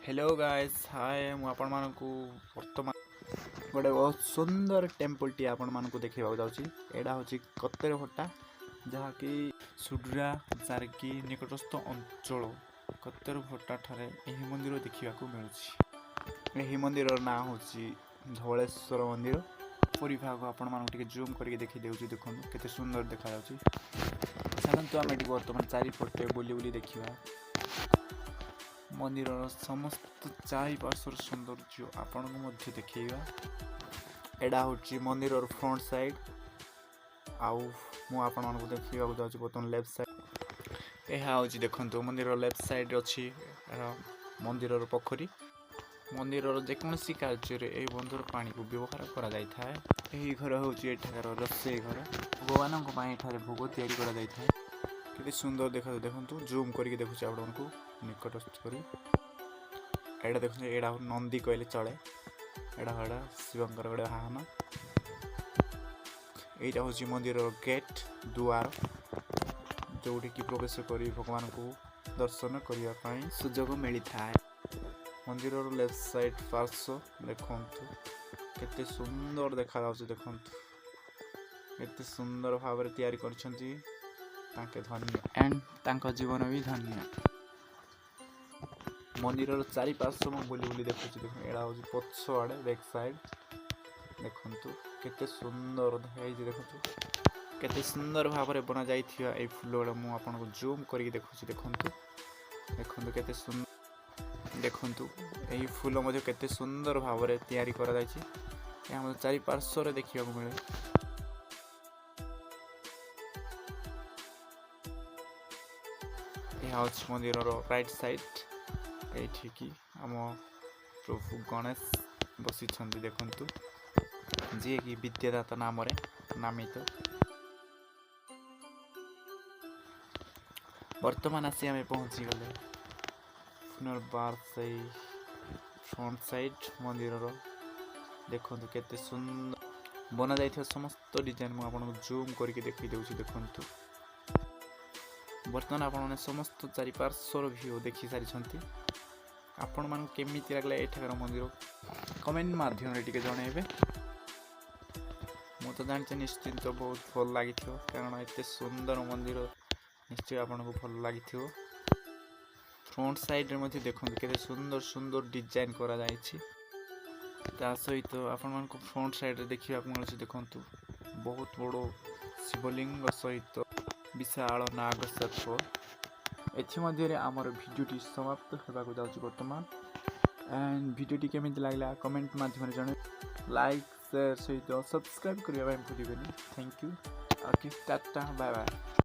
Hello guys hi मु आपण मानकु वर्तमान गोटे बहुत सुंदर टेम्पल टी आपण मानकु देखिबा जाउची। एडा होची कत्तेरभट्टा जहाँकि सुड्रा जारकी निकटस्थ अंचल कत्तेरभट्टा ठारे एही मंदिर देखिबाकू मिलुची। एही मंदिर ना होची धवळेश्वर मंदिर। पूरी भाग आपण मानकु टिके जूम करके देखि देउची। देखंतु केते सुंदर देखा जाउची। चलंतु आमे टिके वर्तमान चारि पटे बुली बुली देखिबा। मंदिर समस्त चारिपार्श्वर सौंदर्य आपण को देखा। एडा हूँ मंदिर फ्रंट साइड आउ मु आपण को देखा बर्तमान लेफ्ट साइड। यह हूँ देखो मंदिर लेफ्ट साइड अच्छी मंदिर पोखरी। मंदिर जेकोसी कार्य बंधर पानी को व्यवहार कर घर हूँ एठार रोसई घर भगवान भोग या केते सुंदर देखा देखो जूम करके देखुचे आपण को निकटस्थ करी। एडा देखो एडा नंदी कहले चले। एडा एडा शिवंकर गोटे वाहन। एटा हूँ मंदिर गेट दुआर जोटी की प्रवेश करी भगवान को दर्शन करने सुजोग मिलता है। मंदिर लेफ्ट साइड पार्श्व देखु केते सुंदर देखा देखु केते सुंदर भाव तैयारी करछंती। ताके धन्य एंड तांको जीवन भी धन्य। मंदिर चारिपार्श्व बुली बुली देखुची। देखो एडा हूँ पछ आड़े बैक साइड देखंतु केते सुंदर देखंतु केते सुंदर भाव में बना जाइथिया ए फूल गुड़ा मु आपन को जूम करके देखुची। देखंतु देखंतु केते सुंदर देखंतु एही फूल मध्ये केते सुंदर भाव में तैयारी करा जायछि। या हम चारिपार्श्व रे देखिया को मिले। यह हूँ मंदिर राइट साइड एठी की आम प्रभु गणेश बसी देखंतु जी कि विद्यादाता नाम नामित। वर्तमान आसी आम पहुँची गले पुनर्बार से फ्रंट साइड मंदिर देखंतु केते सुंदर बना जाइथिया समस्त डिजाइन मु आपन जूम करके देखि देउछि। देखंतु वर्तमान आपण समस्त चारिपार्श्वर व्यू देखि सारी। आपण मान केमिति लागला एठाकर मंदिर कमेंट माध्यम रे टिके जणैबे। मु तो जानछि निश्चित बहुत भल लागिथियो कारण एते सुंदर मंदिर निश्चय आपण को भल लागिथियो। फ्रंट साइड रे मध्ये देखंतु केते सुंदर सुंदर डिजाइन करा जायछि। ता सहित आपण मान को फ्रंट साइड रे देखिबा को मिलछि। देखंतु बहुत बड़ो शिवलिंग सहित विशाल नाग सर्प। एथि आमर भिडियोटी समाप्त होगा जाउछि वर्तमान। एंड भिडियोटी केमिति लागला कमेंट माध्यम जणे लाइक शेयर सहित सब्सक्राइब करिया भूलिबेनी। Thank you. Okay tata bye bye.